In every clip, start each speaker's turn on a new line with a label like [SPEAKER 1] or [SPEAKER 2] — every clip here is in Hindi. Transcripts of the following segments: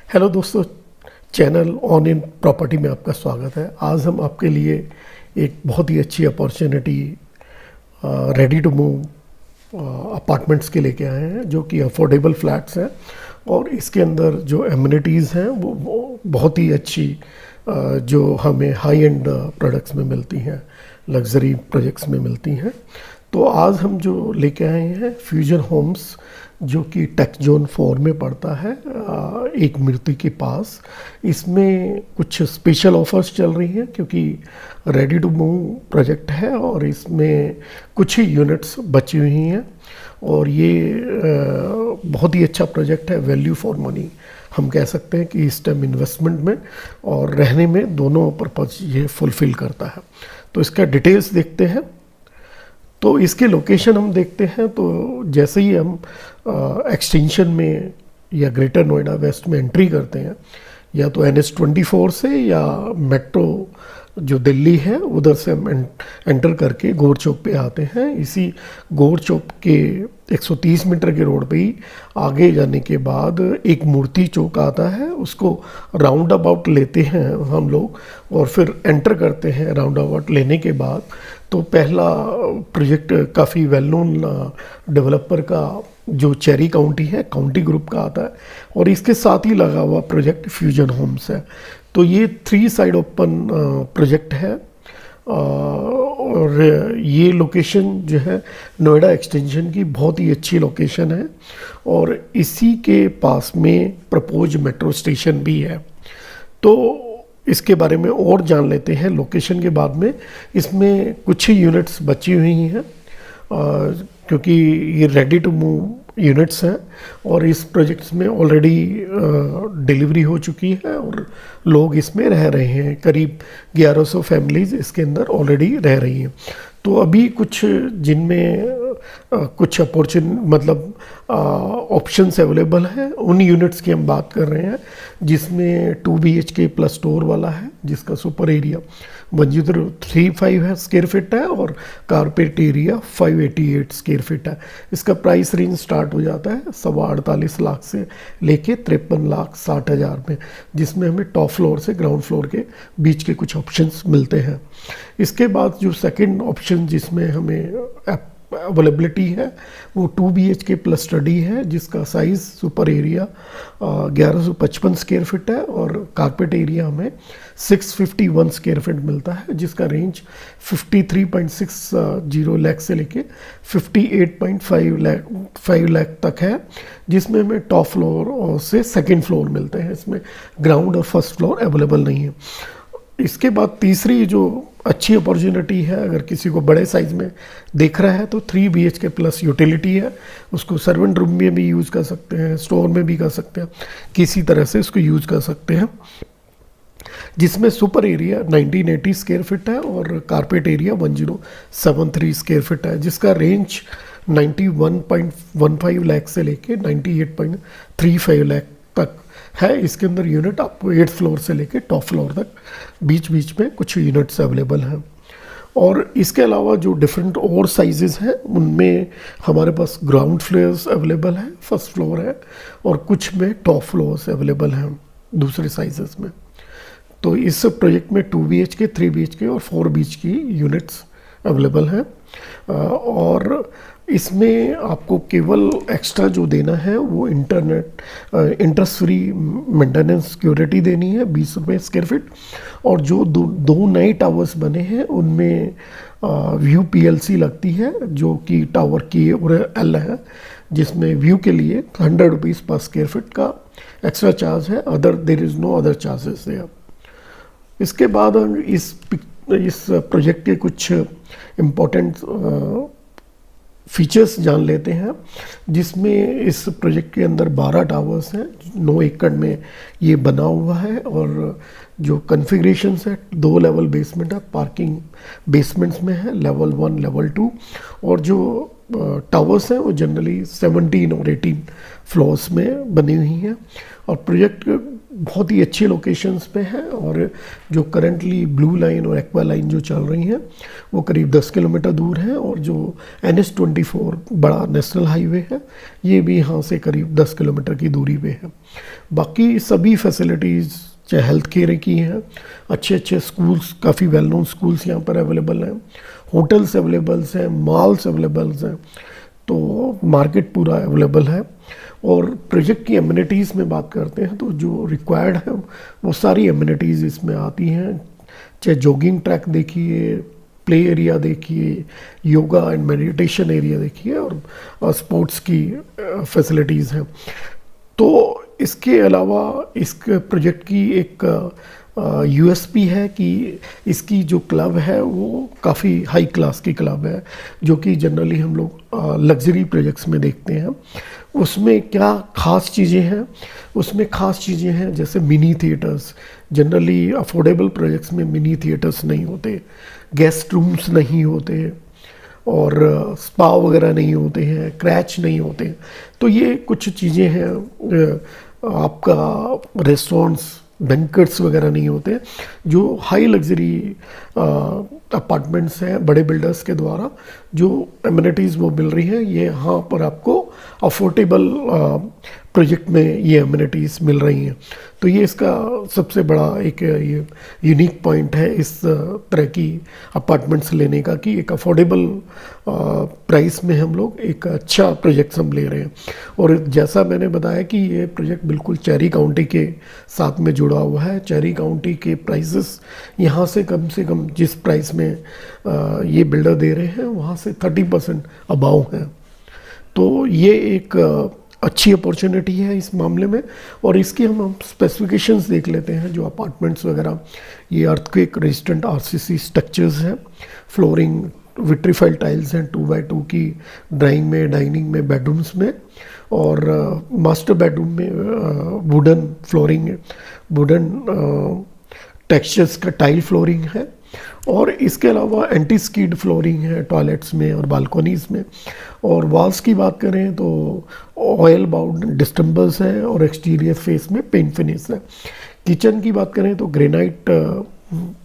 [SPEAKER 1] हेलो दोस्तों, चैनल ऑन इन प्रॉपर्टी में आपका स्वागत है। आज हम आपके लिए एक बहुत ही अच्छी opportunity ready to move apartments के लेके आए हैं, जो कि अफोर्डेबल फ्लैट्स हैं और इसके अंदर जो एमिनिटीज़ हैं वो बहुत ही अच्छी जो हमें हाई एंड प्रोडक्ट्स में मिलती हैं, लग्जरी प्रोजेक्ट्स में मिलती हैं। तो आज हम जो लेके आए हैं फ्यूजन होम्स, जो कि टेक जोन 4 में पड़ता है, एक मूर्ति के पास। इसमें कुछ स्पेशल ऑफर्स चल रही हैं क्योंकि रेडी टू मूव प्रोजेक्ट है और इसमें कुछ ही यूनिट्स बची हुई हैं और ये बहुत ही अच्छा प्रोजेक्ट है। वैल्यू फॉर मनी हम कह सकते हैं कि इस टाइम इन्वेस्टमेंट में और रहने में दोनों पर्पज़ ये फुलफ़िल करता है। तो इसका डिटेल्स देखते हैं। तो इसके लोकेशन हम देखते हैं, तो जैसे ही हम एक्सटेंशन में या ग्रेटर नोएडा वेस्ट में एंट्री करते हैं, या तो NH24 से या मेट्रो जो दिल्ली है उधर से हम एंटर करके गौर चौक पे आते हैं। इसी गौर चौक के 130 मीटर के रोड पे ही आगे जाने के बाद एक मूर्ति चौक आता है, उसको राउंड अबाउट लेते हैं हम लोग और फिर एंटर करते हैं। राउंड अबाउट लेने के बाद तो पहला प्रोजेक्ट काफ़ी वेल नोन डेवलपर का जो चेरी काउंटी है, काउंटी ग्रुप का आता है और इसके साथ ही लगा हुआ प्रोजेक्ट फ्यूजन होम्स है। तो ये 3 साइड ओपन प्रोजेक्ट है और ये लोकेशन जो है नोएडा एक्सटेंशन की बहुत ही अच्छी लोकेशन है और इसी के पास में प्रपोज मेट्रो स्टेशन भी है। तो इसके बारे में और जान लेते हैं लोकेशन के बाद में। इसमें कुछ ही यूनिट्स बची हुई हैं क्योंकि ये रेडी टू मूव यूनिट्स हैं और इस प्रोजेक्ट्स में ऑलरेडी डिलीवरी हो चुकी है और लोग इसमें रह रहे हैं। करीब 1100 फैमिलीज़ इसके अंदर ऑलरेडी रह रही हैं। तो अभी कुछ जिनमें कुछ ऑप्शंस अवेलेबल हैं, उन यूनिट्स की हम बात कर रहे हैं, जिसमें 2 BHK प्लस स्टोर वाला है जिसका सुपर एरिया 1035 स्क्वायर फीट है और कारपेट एरिया 588 स्क्वायर फीट है। इसका प्राइस रेंज स्टार्ट हो जाता है 48.25 लाख से लेके 53,60,000 में, जिसमें हमें टॉप फ्लोर से ग्राउंड फ्लोर के बीच के कुछ ऑप्शंस मिलते हैं। इसके बाद जो सेकंड ऑप्शन जिसमें हमें अवेलेबिलिटी है वो 2 BHK प्लस स्टडी है, जिसका size super area 1155 square feet है और कारपेट एरिया हमें 651 स्क्वायर फीट मिलता है, जिसका रेंज 53.60 लाख से लेके 58.5 लाख तक है, जिसमें हमें टॉप फ्लोर से सेकेंड फ्लोर मिलते हैं। इसमें ग्राउंड और फर्स्ट फ्लोर अवेलेबल नहीं है। इसके बाद तीसरी जो अच्छी अपॉर्चुनिटी है, अगर किसी को बड़े साइज़ में देख रहा है, तो 3 BHK प्लस यूटिलिटी है। उसको सर्वेंट रूम में भी यूज़ कर सकते हैं, स्टोर में भी कर सकते हैं, किसी तरह से इसको यूज़ कर सकते हैं, जिसमें सुपर एरिया 1980 स्क्वायर फीट है और कारपेट एरिया 1073 स्क्वायर फीट है, जिसका रेंज 91.15 लाख से लेके 98.35 लाख तक है। इसके अंदर यूनिट आपको 8th फ्लोर से लेके टॉप फ्लोर तक बीच बीच में कुछ यूनिट्स अवेलेबल हैं। और इसके अलावा जो डिफरेंट और साइजेस हैं, उनमें हमारे पास ग्राउंड फ्लोर्स अवेलेबल हैं, फर्स्ट फ्लोर है और कुछ में टॉप फ्लोर्स अवेलेबल हैं दूसरे साइजेस में। तो इस प्रोजेक्ट में 2 BHK, 3 BHK और 4 BHK यूनिट्स अवेलेबल हैं और इसमें आपको केवल एक्स्ट्रा जो देना है वो इंटरेस्ट फ्री मेंटेनेंस सिक्योरिटी देनी है 20 रुपये स्क्वायर फीट। और जो दो नए टावर्स बने हैं उनमें व्यू PLC लगती है, जो कि टावर K और L है, जिसमें व्यू के लिए 100 रुपीज़ पर स्क्वायर फीट का एक्स्ट्रा चार्ज है। There is no other charges there. इसके बाद हम इस प्रोजेक्ट के कुछ इम्पोर्टेंट फीचर्स जान लेते हैं, जिसमें इस प्रोजेक्ट के अंदर 12 टावर्स हैं, 9 एकड़ में ये बना हुआ है और जो कन्फिग्रेशंस है 2 लेवल बेसमेंट है, पार्किंग बेसमेंट्स में है, लेवल 1 लेवल 2 और जो टावर्स हैं वो जनरली 17 और 18 फ्लोर्स में बनी हुई हैं। और प्रोजेक्ट बहुत ही अच्छे लोकेशंस पे है। और जो करंटली ब्लू लाइन और एक्वा लाइन जो चल रही हैं वो करीब 10 किलोमीटर दूर है। और जो NH-24 बड़ा नेशनल हाईवे है ये भी यहाँ से करीब 10 किलोमीटर की दूरी पे है। बाकी सभी फैसिलिटीज़ चाहे हेल्थ केयर की हैं, अच्छे अच्छे स्कूल्स, काफ़ी वेल नोन स्कूल्स यहाँ पर अवेलेबल हैं, होटल्स अवेलेबल्स हैं, मॉल्स अवेलेबल्स हैं, तो मार्केट पूरा अवेलेबल है। और प्रोजेक्ट की एमिनिटीज़ में बात करते हैं तो जो रिक्वायर्ड है वो सारी एमिनिटीज़ इसमें आती हैं। चाहे जॉगिंग ट्रैक देखिए, प्ले एरिया देखिए, योगा एंड मेडिटेशन एरिया देखिए, और स्पोर्ट्स की फैसिलिटीज़ हैं। तो इसके अलावा इस प्रोजेक्ट की एक USP है कि इसकी जो क्लब है वो काफ़ी हाई क्लास की क्लब है, जो कि जनरली हम लोग लग्जरी प्रोजेक्ट्स में देखते हैं। उसमें क्या ख़ास चीज़ें हैं? उसमें ख़ास चीज़ें हैं जैसे mini theatres. Generally affordable projects में मिनी थिएटर्स नहीं होते, गेस्ट रूम्स नहीं होते, और स्पा वगैरह नहीं होते हैं, क्रैच नहीं होते हैं। तो ये कुछ चीज़ें हैं। आपका रेस्टोरेंट्स, बैंक्वेट्स वगैरह नहीं होते, जो हाई लग्जरी अपार्टमेंट्स हैं बड़े बिल्डर्स के द्वारा जो एमिनिटीज़ वो मिल रही हैं, ये यहाँ पर आपको अफोर्डेबल प्रोजेक्ट में ये एमिनिटीज़ मिल रही हैं। तो ये इसका सबसे बड़ा एक ये यूनिक पॉइंट है इस तरह की अपार्टमेंट्स लेने का, कि एक अफोर्डेबल प्राइस में हम लोग एक अच्छा प्रोजेक्ट हम ले रहे हैं। और जैसा मैंने बताया कि ये प्रोजेक्ट बिल्कुल चेरी काउंटी के साथ में जुड़ा हुआ है। चेरी काउंटी के प्राइसेस यहाँ से कम जिस प्राइस में ये बिल्डर दे रहे हैं वहाँ से 30% अबाव है। तो ये एक अच्छी अपॉर्चुनिटी है इस मामले में। और इसकी हम स्पेसिफिकेशंस देख लेते हैं। जो अपार्टमेंट्स वगैरह, ये अर्थक्वेक रेजिस्टेंट RCC स्ट्रक्चर्स हैं, फ्लोरिंग विट्रीफाइल टाइल्स हैं 2x2 की, ड्राइंग में, डाइनिंग में, बेडरूम्स में, और मास्टर बेडरूम में वुडन फ्लोरिंग, वुडन टेक्सचर्स का टाइल फ्लोरिंग है। और इसके अलावा एंटी स्कीड फ्लोरिंग है टॉयलेट्स में और बालकोनीज़ में। और वॉल्स की बात करें तो ऑयल बाउंड डिस्टेंबर्स है और एक्सटीरियर फेस में पेंट फिनिश है। किचन की बात करें तो ग्रेनाइट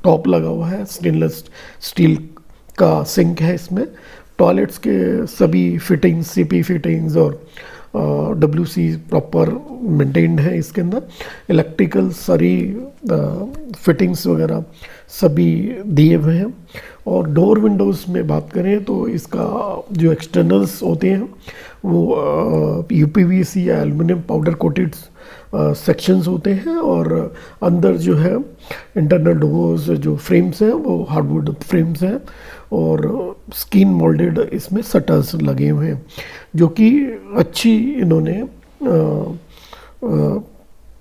[SPEAKER 1] टॉप लगा हुआ है, स्टेनलेस स्टील का सिंक है इसमें। टॉयलेट्स के सभी फिटिंग्स, CP फिटिंग्स और WC प्रॉपर मेंटेन्ड है इसके अंदर। इलेक्ट्रिकल सारी फिटिंग्स वगैरह सभी दिए हुए हैं। और डोर विंडोज़ में बात करें तो इसका जो एक्सटर्नल्स होते हैं वो UPVC या एल्युमिनियम पाउडर कोटेड सेक्शंस होते हैं। और अंदर जो है इंटरनल डोर्स जो फ्रेम्स हैं वो हार्डवुड फ्रेम्स हैं, और स्किन मोल्डेड इसमें शटर्स लगे हुए हैं, जो कि अच्छी इन्होंने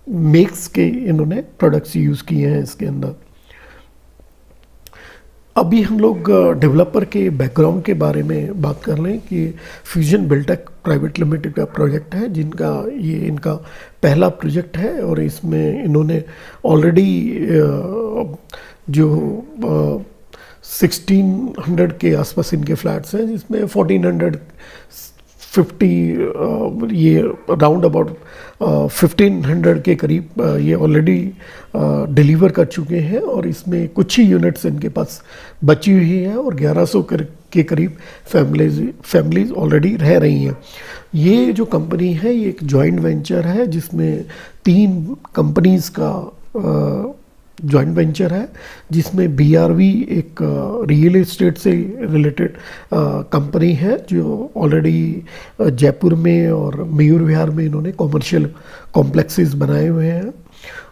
[SPEAKER 1] मेक्स के इन्होंने प्रोडक्ट्स यूज़ किए हैं इसके अंदर। अभी हम लोग डेवलपर के बैकग्राउंड के बारे में बात कर लें कि फ्यूजन बिल्टेक प्राइवेट लिमिटेड का प्रोजेक्ट है, जिनका ये इनका पहला प्रोजेक्ट है। और इसमें इन्होंने ऑलरेडी जो 1600 के आसपास इनके फ्लैट्स हैं, जिसमें 1450 ये राउंड अबाउट 1500 के करीब ये ऑलरेडी डिलीवर कर चुके हैं। और इसमें कुछ ही यूनिट्स इनके पास बची हुई है, और 1100 के करीब फैमिलीज ऑलरेडी रह रही हैं। ये जो कंपनी है ये एक जॉइंट वेंचर है, जिसमें 3 कंपनीज़ का जॉइंट वेंचर है, जिसमें BRV एक रियल एस्टेट से रिलेटेड कंपनी है, जो ऑलरेडी जयपुर में और मयूर विहार में इन्होंने कॉमर्शियल कॉम्प्लेक्सेस बनाए हुए हैं।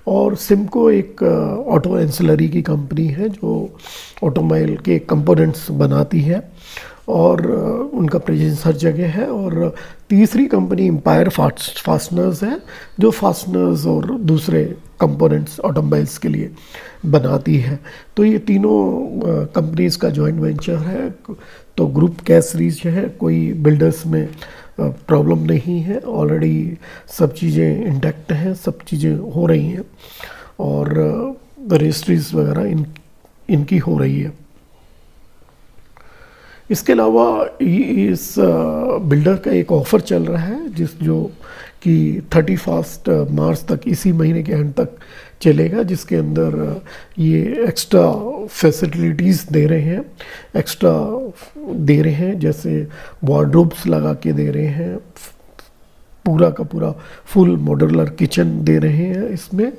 [SPEAKER 1] और सिमको एक ऑटो एंसिलरी की कंपनी है जो ऑटोमोबाइल के कंपोनेंट्स बनाती है, और उनका प्रेजेंस हर जगह है। और तीसरी कंपनी एम्पायर फास्टनर्स है, जो फास्टनर्स और दूसरे कंपोनेंट्स ऑटोमोबाइल्स के लिए बनाती है। तो ये तीनों कंपनीज़ का जॉइंट वेंचर है। तो ग्रुप कैश रीच है, कोई बिल्डर्स में प्रॉब्लम नहीं है, ऑलरेडी सब चीज़ें इंटैक्ट हैं, सब चीज़ें हो रही हैं, और रजिस्ट्रीज वगैरह इनकी हो रही है। इसके अलावा इस बिल्डर का एक ऑफ़र चल रहा है, जो कि 31 मार्च तक, इसी महीने के एंड तक चलेगा, जिसके अंदर ये एक्स्ट्रा फैसिलिटीज़ दे रहे हैं, एक्स्ट्रा दे रहे हैं, जैसे वार्डरोब्स लगा के दे रहे हैं, पूरा का पूरा फुल मॉड्यूलर किचन दे रहे हैं इसमें,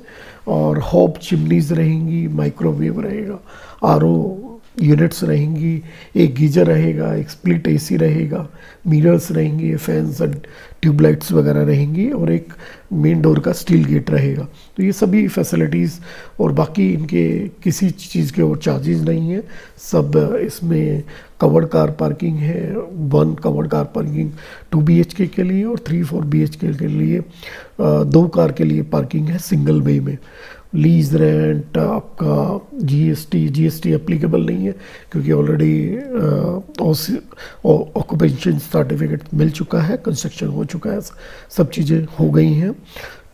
[SPEAKER 1] और हॉब चिमनीज रहेंगी, माइक्रोवेव रहेगा, आरओ यूनिट्स रहेंगी, एक गीजर रहेगा, एक स्प्लिट एसी रहेगा, मिरर्स रहेंगे, फैंस एंड ट्यूबलाइट्स वगैरह रहेंगी, और एक मेन डोर का स्टील गेट रहेगा। तो ये सभी फैसिलिटीज़, और बाकी इनके किसी चीज़ के और चार्जेस नहीं है। सब इसमें कवर्ड कार पार्किंग है, 1 कवर्ड कार पार्किंग 2 BHK के लिए, और 3-4 BHK के लिए 2 कार के लिए पार्किंग है सिंगल वे में। लीज रेंट आपका जीएसटी एप्लीकेबल नहीं है, क्योंकि ऑलरेडी ऑक्यूपेशन सर्टिफिकेट मिल चुका है, कंस्ट्रक्शन हो चुका है, सब चीज़ें हो गई हैं।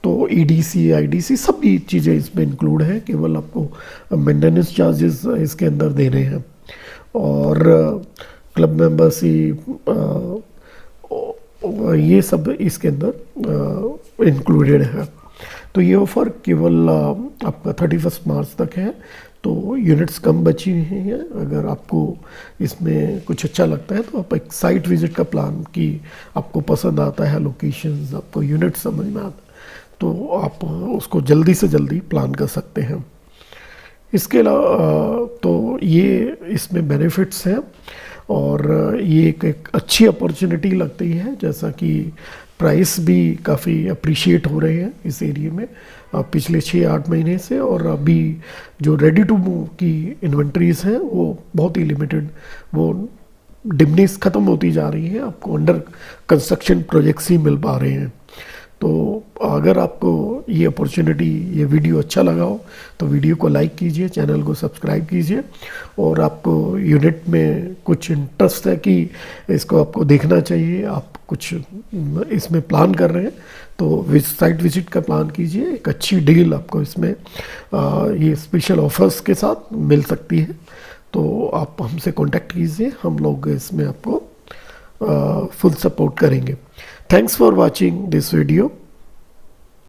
[SPEAKER 1] तो ईडीसी आईडीसी सभी चीज़ें इसमें इंक्लूड है, केवल आपको मेंटेनेंस चार्जेस इसके अंदर देने हैं, और क्लब मेंबरशिप ये सब इसके अंदर इंक्लूडेड है। तो ये ऑफ़र केवल आपका 31 मार्च तक है। तो यूनिट्स कम बची हुई हैं। अगर आपको इसमें कुछ अच्छा लगता है तो आप एक साइट विज़िट का प्लान, कि आपको पसंद आता है लोकेशंस, आपको यूनिट समझ में आता है, तो आप उसको जल्दी से जल्दी प्लान कर सकते हैं। इसके अलावा तो ये इसमें बेनिफिट्स हैं, और ये एक अच्छी अपॉर्चुनिटी लगती है, जैसा कि प्राइस भी काफ़ी अप्रिशिएट हो रहे हैं इस एरिया में पिछले 6-8 महीने से। और अभी जो रेडी टू मूव की इन्वेंट्रीज हैं वो बहुत ही लिमिटेड, वो डिमनीस ख़त्म होती जा रही हैं, आपको अंडर कंस्ट्रक्शन प्रोजेक्ट्स ही मिल पा रहे हैं। तो अगर आपको ये अपॉर्चुनिटी, ये वीडियो अच्छा लगा हो तो वीडियो को लाइक कीजिए, चैनल को सब्सक्राइब कीजिए, और आपको यूनिट में कुछ इंटरेस्ट है कि इसको आपको देखना चाहिए, आप कुछ इसमें प्लान कर रहे हैं, तो साइट विजिट का प्लान कीजिए। एक अच्छी डील आपको इसमें ये स्पेशल ऑफर्स के साथ मिल सकती है। तो आप हमसे कांटेक्ट कीजिए, हम लोग इसमें आपको फुल सपोर्ट करेंगे। Thanks for watching this video.